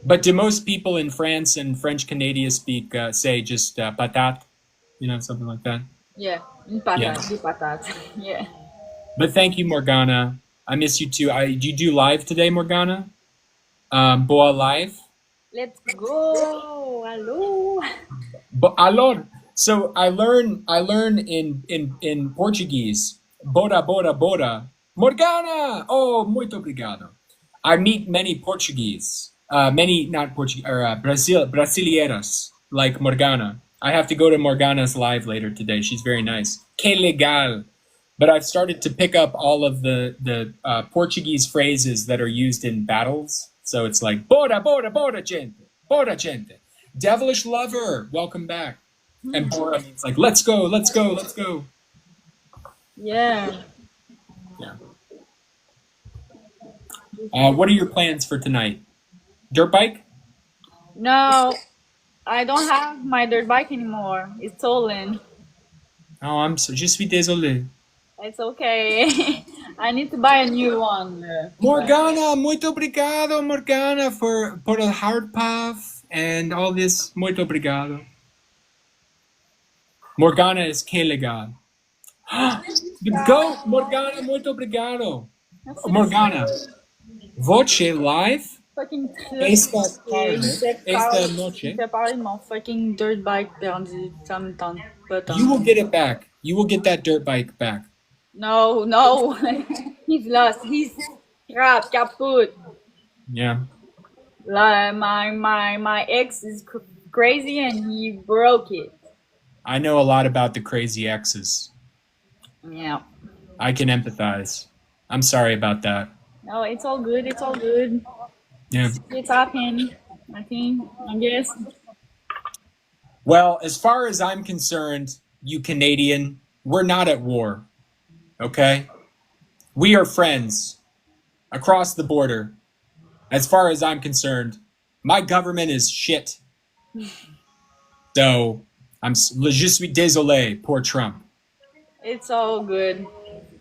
S2: But do most people in France and French Canadian speak, say just patate? You know, something like that?
S5: Yeah, une patate, du patate. Yeah.
S2: But thank you, Morgana. I miss you too. Do you do live today, Morgana? Boa live?
S5: Let's go. Hello.
S2: Alor. So I learn in Portuguese. Bora, bora, bora. Morgana! Oh, muito obrigado. I meet many Portuguese. Not Portuguese, or Brasileiras, like Morgana. I have to go to Morgana's live later today. She's very nice. Que legal. But I've started to pick up all of the Portuguese phrases that are used in battles. So it's like, bora, bora, bora, gente. Bora, gente. Devilish lover, welcome back. And bora means like, let's go, let's go, let's go.
S5: Yeah.
S2: Yeah. What are your plans for tonight? Dirt bike?
S5: No, I don't have my dirt bike anymore. It's stolen.
S2: Oh, je suis désolé.
S5: It's okay. I need to buy a new one.
S2: Morgana, muito obrigado, Morgana, for a hard puff and all this. Muito obrigado. Morgana is que legal. Go, Morgana, muito obrigado. Morgana, voce live?
S5: fucking triste.
S2: Estas
S5: Il me
S2: tardes,
S5: fait
S2: esta
S5: parler, il me
S2: noche,
S5: fait parler de mon fucking dirt bike perdu. Ça me tente pas tant.
S2: you will get it back. You will get that dirt bike back.
S5: No, no. He's lost. He's crap, kaput.
S2: Yeah.
S5: My ex is crazy and he broke it.
S2: I know a lot about the crazy exes.
S5: Yeah.
S2: I can empathize. I'm sorry about that.
S5: No, it's all good. It's all good.
S2: Yeah.
S5: It's happening. I guess.
S2: Well, as far as I'm concerned, you Canadian, we're not at war. Okay? We are friends across the border. As far as I'm concerned, my government is shit. So, je suis désolé, poor Trump.
S5: It's all good.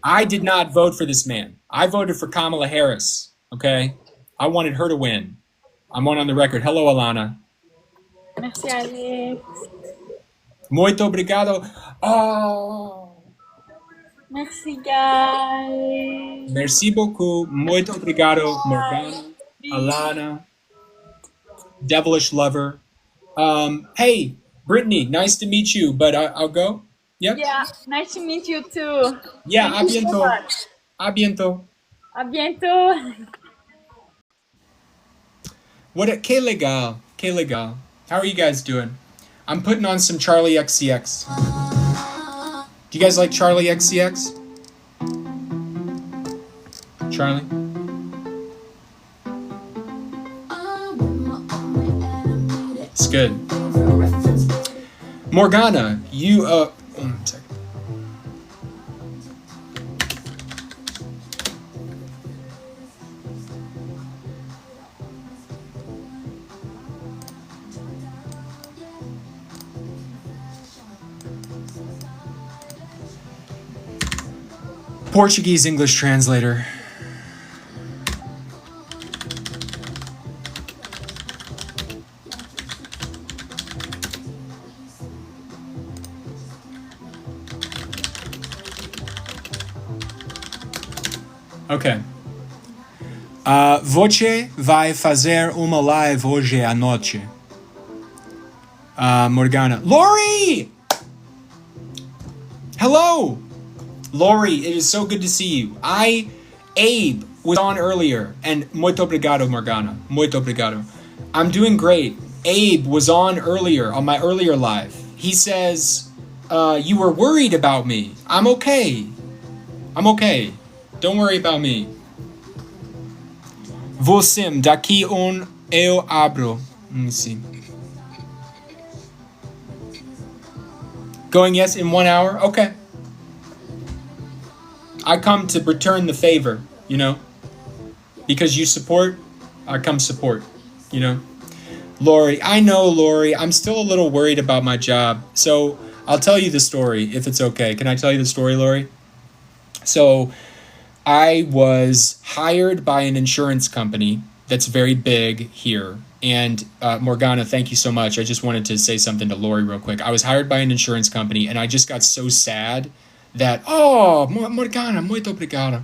S2: I did not vote for this man. I voted for Kamala Harris. Okay? I wanted her to win. I'm on the record. Hello, Alana.
S5: Merci, Alex.
S2: Muito obrigado. Oh.
S5: Merci, guys.
S2: Merci beaucoup. Muito obrigado, Morgana, Alana, Devilish Lover. Hey, Brittany, nice to meet you, but I'll go. Yep.
S5: Yeah, nice to meet you too.
S2: Yeah,
S5: Thank
S2: a
S5: you so
S2: bientôt.
S5: much.
S2: A bientôt.
S5: A bientôt.
S2: Que legal. Que legal. How are you guys doing? I'm putting on some Charlie XCX. Do you guys like Charlie XCX? Charlie? It's good. Morgana, you, one second. Portuguese English translator. Okay. Voce vai fazer uma live hoje à noite. Morgana. Lori! Hello! Lori, it is so good to see you. Abe was on earlier, and muito obrigado, Morgana. Muito obrigado. I'm doing great. Abe was on earlier, on my earlier live. He says, you were worried about me. I'm okay. I'm okay. Don't worry about me. Vou sim, daqui eu abro. Let me see. Going yes in 1 hour? Okay. I come to return the favor, you know? Because you support, I come support, you know? Lori, I know, Lori, I'm still a little worried about my job. So I'll tell you the story if it's okay. Can I tell you the story, Lori? So I was hired by an insurance company that's very big here. And Morgana, thank you so much. I just wanted to say something to Lori real quick. I was hired by an insurance company and I just got so sad that, Morgana, muito obrigado.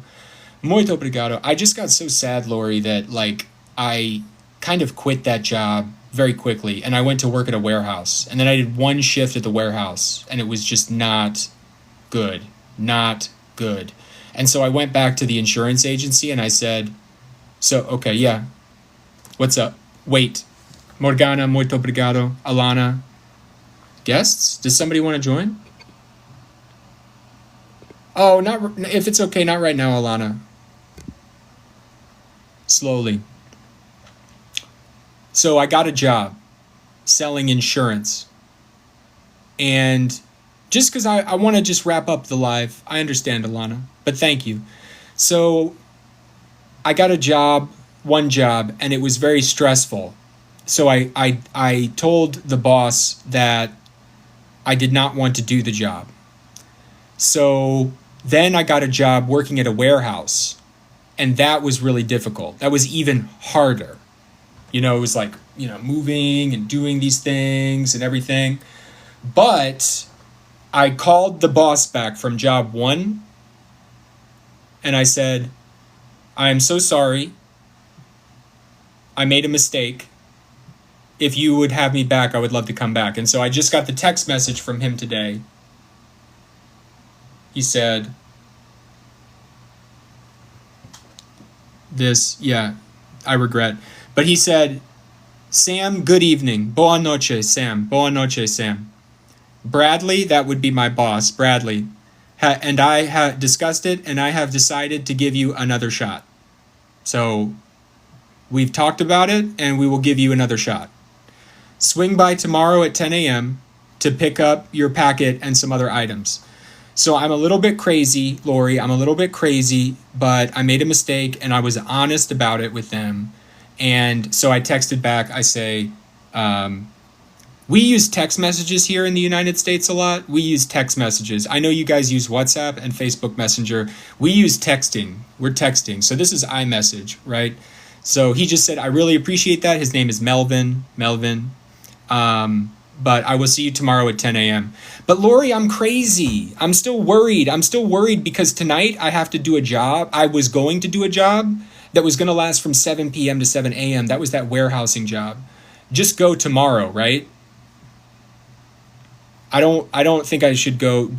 S2: Muito obrigado. I just got so sad, Lori, that like I kind of quit that job very quickly and I went to work at a warehouse. And then I did one shift at the warehouse and it was just not good. Not good. And so I went back to the insurance agency and I said, okay, yeah. What's up? Wait. Morgana, muito obrigado. Alana. Guests? Does somebody want to join? Oh, if it's okay, not right now, Alana. Slowly. So I got a job selling insurance. And just because I want to just wrap up the live, I understand, Alana, but thank you. So I got a job, one job, and it was very stressful. So I told the boss that I did not want to do the job. So then I got a job working at a warehouse, and that was really difficult. That was even harder. You know, it was like, you know, moving and doing these things and everything. But I called the boss back from job one, and I said, I am so sorry. I made a mistake. If you would have me back, I would love to come back. And so I just got the text message from him today. He said this, yeah, I regret. But he said, Sam, good evening. Boa noche, Sam. Boa noche, Sam. Bradley, that would be my boss, Bradley. And I have discussed it, and I have decided to give you another shot. So we've talked about it, and we will give you another shot. Swing by tomorrow at 10 a.m. to pick up your packet and some other items. So I'm a little bit crazy, Lori. I'm a little bit crazy, but I made a mistake, and I was honest about it with them. And so I texted back. I say, we use text messages here in the United States a lot. We use text messages. I know you guys use WhatsApp and Facebook Messenger. We use texting. We're texting. So this is iMessage, right? So he just said, I really appreciate that. His name is Melvin. But I will see you tomorrow at 10 a.m. But Lori, I'm crazy. I'm still worried. Because tonight I have to do a job. I was going to do a job that was going to last from 7 p.m. to 7 a.m. That was that warehousing job. Just go tomorrow, right? I don't think I should go.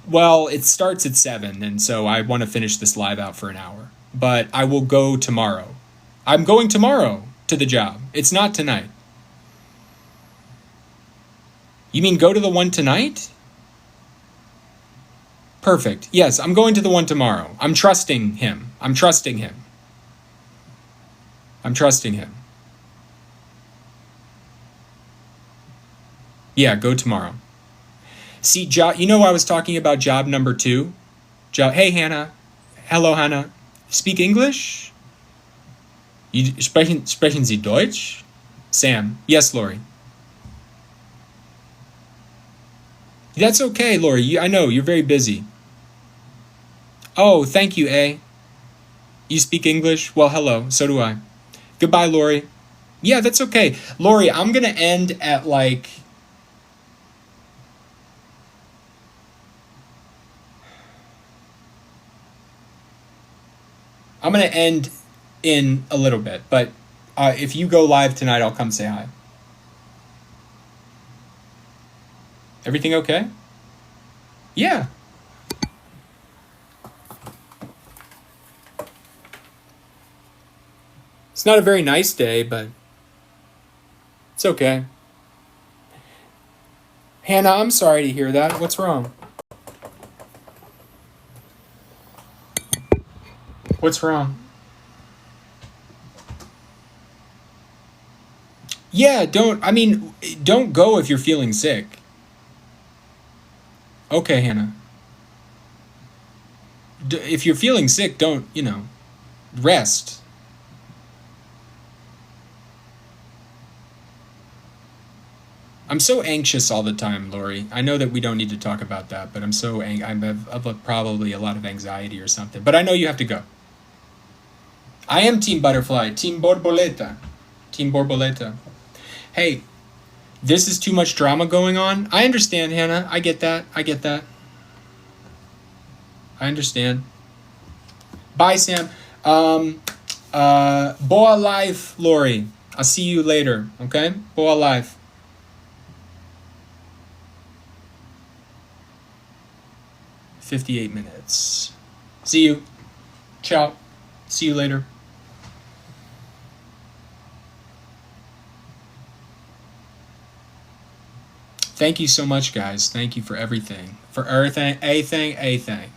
S2: Well, it starts at 7, and so I want to finish this live out for an hour. But I will go tomorrow. I'm going tomorrow to the job. It's not tonight. You mean go to the one tonight? Perfect. Yes, I'm going to the one tomorrow. I'm trusting him. Yeah, go tomorrow. See, you know I was talking about job number 2? Hey, Hannah. Hello, Hannah. Speak English? Sprechen Sie Deutsch? Sam. Yes, Lori. That's okay, Lori. I know, you're very busy. Oh, thank you, A. You speak English? Well, hello. So do I. Goodbye, Lori. Yeah, that's okay. Lori, I'm going to end at I'm going to end in a little bit, but if you go live tonight, I'll come say hi. Everything okay? Yeah. It's not a very nice day, but it's okay. Hannah, I'm sorry to hear that. What's wrong? What's wrong? Yeah, don't go if you're feeling sick. Okay, Hannah. If you're feeling sick, don't, rest. I'm so anxious all the time, Lori. I know that we don't need to talk about that, but I have probably a lot of anxiety or something. But I know you have to go. I am Team Butterfly, Team Borboleta. Hey, this is too much drama going on. I understand, Hannah. I get that. I understand. Bye, Sam. Boa life, Lori. I'll see you later, okay? Boa life. $58. See you. Ciao. See you later. Thank you so much, guys. Thank you for everything. For everything, anything.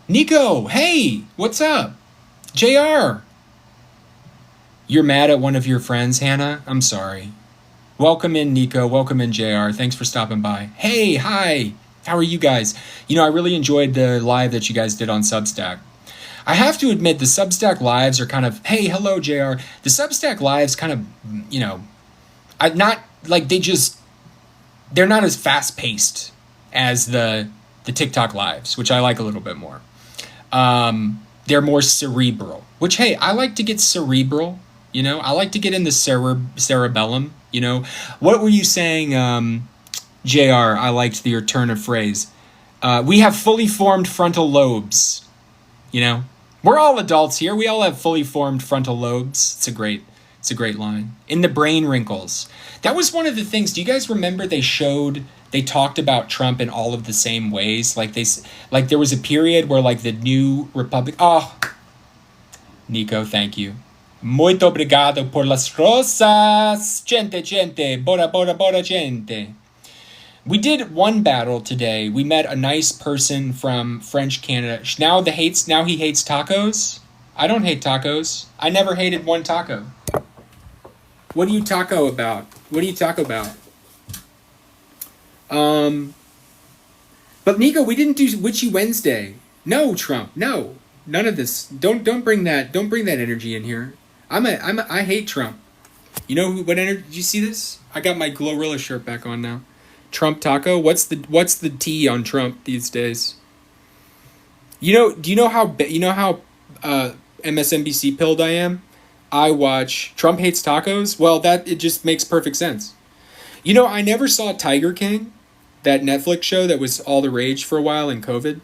S2: Nico, hey, what's up? JR. You're mad at one of your friends, Hannah? I'm sorry. Welcome in, Nico. Welcome in, JR. Thanks for stopping by. Hey, hi. How are you guys? I really enjoyed the live that you guys did on Substack. I have to admit, the Substack lives are kind of, hey, hello, JR. The Substack lives kind of, they're not as fast-paced as the TikTok lives, which I like a little bit more. They're more cerebral, which, hey, I like to get cerebral, I like to get in the cerebellum, What were you saying, JR? I liked your turn of phrase. We have fully formed frontal lobes. You know, we're all adults here. We all have fully formed frontal lobes. It's a great line. In the brain wrinkles. That was one of the things. Do you guys remember they talked about Trump in all of the same ways? Like there was a period where like the new Republic. Oh, Nico, thank you. Muito obrigado por las rosas. Gente, bora, gente. We did one battle today. We met a nice person from French Canada. Now he hates tacos. I don't hate tacos. I never hated one taco. What do you taco about? But Nico, we didn't do Witchy Wednesday. No, Trump. No. None of this. Don't bring that energy in here. I hate Trump. You know what energy? Did you see this? I got my Glorilla shirt back on now. Trump taco. What's the T on Trump these days? Do you know how MSNBC pilled I am? I watch Trump hates tacos. Well, it just makes perfect sense. I never saw Tiger King, that Netflix show that was all the rage for a while in COVID.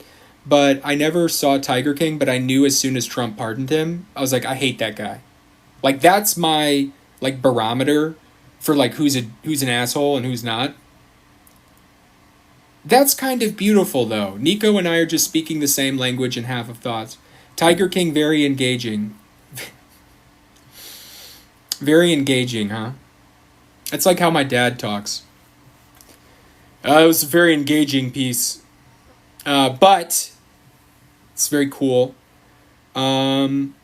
S2: But I never saw Tiger King, but I knew as soon as Trump pardoned him, I was like, I hate that guy. Like, that's my, like, barometer for, like, who's an asshole and who's not. That's kind of beautiful, though. Nico and I are just speaking the same language and half of thoughts. Tiger King, very engaging. Very engaging, huh? That's like how my dad talks. It was a very engaging piece. But it's very cool. I'm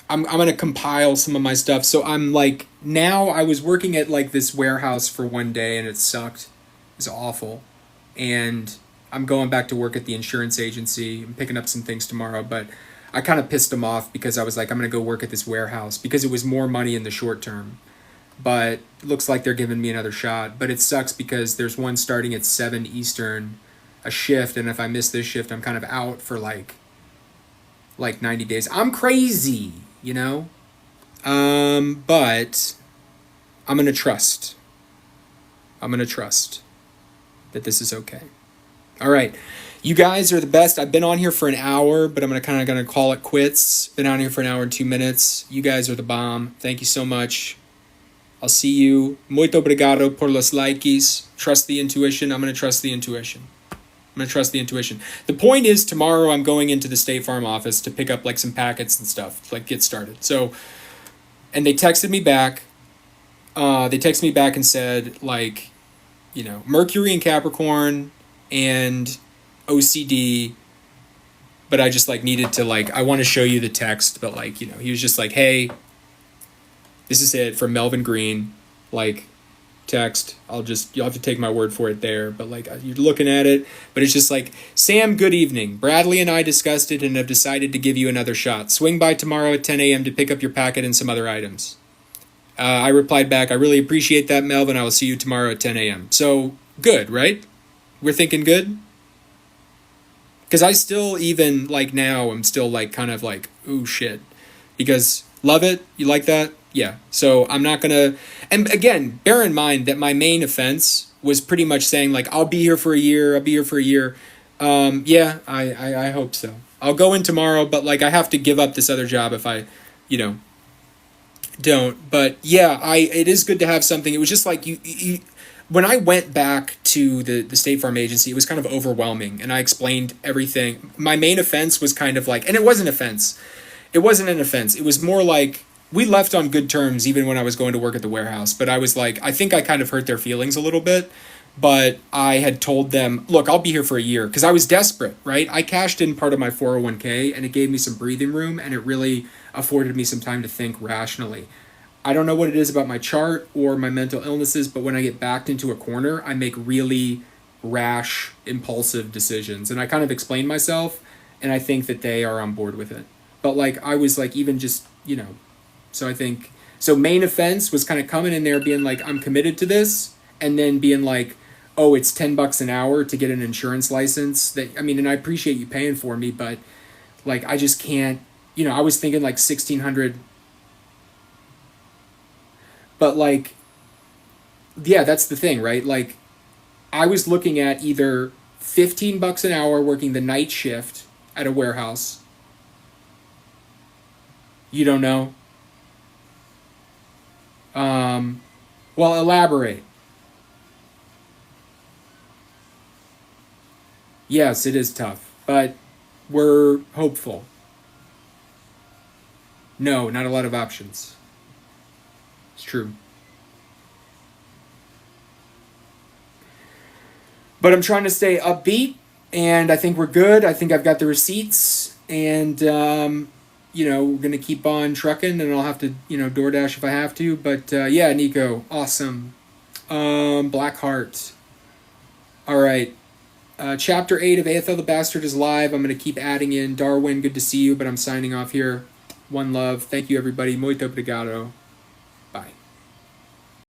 S2: gonna compile some of my stuff. So I'm like, now I was working at like this warehouse for one day and it sucked. It was awful. And I'm going back to work at the insurance agency. I'm picking up some things tomorrow, but I kind of pissed them off because I was like, I'm gonna go work at this warehouse because it was more money in the short term. But it looks like they're giving me another shot. But it sucks because there's one starting at 7 Eastern, a shift, and if I miss this shift, I'm kind of out for like 90 days. I'm crazy, but I'm gonna trust that this is okay. All right, you guys are the best. I've been on here for an hour, but I'm gonna call it quits. Been on here for an hour and 2 minutes. You guys are the bomb. Thank you so much. I'll see you. Muito obrigado por los likes. Trust the intuition. I'm gonna trust the intuition. The point is, tomorrow I'm going into the State Farm office to pick up like some packets and stuff, like get started. So, and they texted me back. And said like, Mercury and Capricorn and OCD. But I just like needed to like, I want to show you the text, but like, he was just like, hey, this is it from Melvin Green, like, text. You'll have to take my word for it there, but like you're looking at it, but it's just like, Sam, good evening. Bradley and I discussed it and have decided to give you another shot. Swing by tomorrow at 10 a.m. to pick up your packet and some other items. I replied back, I really appreciate that, Melvin. I will see you tomorrow at 10 a.m. So good, right? We're thinking good? Because I still, even like now, I'm still like kind of like, ooh, shit. Because love it. You like that? Yeah. So I'm not going to, and again, bear in mind that my main offense was pretty much saying like, I'll be here for a year. Yeah, I hope so. I'll go in tomorrow, but like I have to give up this other job if I, don't. But yeah, it is good to have something. It was just like you when I went back to the State Farm agency, it was kind of overwhelming, and I explained everything. My main offense was kind of like, and it wasn't an offense. It was more like, we left on good terms even when I was going to work at the warehouse, but I was like, I think I kind of hurt their feelings a little bit, but I had told them, look, I'll be here for a year, because I was desperate, right? I cashed in part of my 401k, and it gave me some breathing room, and it really afforded me some time to think rationally. I don't know what it is about my chart or my mental illnesses, but when I get backed into a corner, I make really rash, impulsive decisions, and I kind of explained myself, and I think that they are on board with it. But like, I was like, even just, so I think, so main offense was kind of coming in there being like, I'm committed to this, and then being like, oh, it's $10 an hour to get an insurance license. And I appreciate you paying for me, but like, I just can't, I was thinking like 1,600, but like, yeah, that's the thing, right? Like, I was looking at either $15 an hour working the night shift at a warehouse, You don't know? Well, elaborate. Yes, it is tough, but we're hopeful. No, not a lot of options. It's true. But I'm trying to stay upbeat, and I think we're good. I think I've got the receipts, and we're gonna keep on trucking, and I'll have to, DoorDash if I have to. But yeah, Nico, awesome. Blackheart. All right. Chapter 8 of Aethel the Bastard is live. I'm going to keep adding in. Darwin, good to see you, but I'm signing off here. One love. Thank you, everybody. Muito obrigado.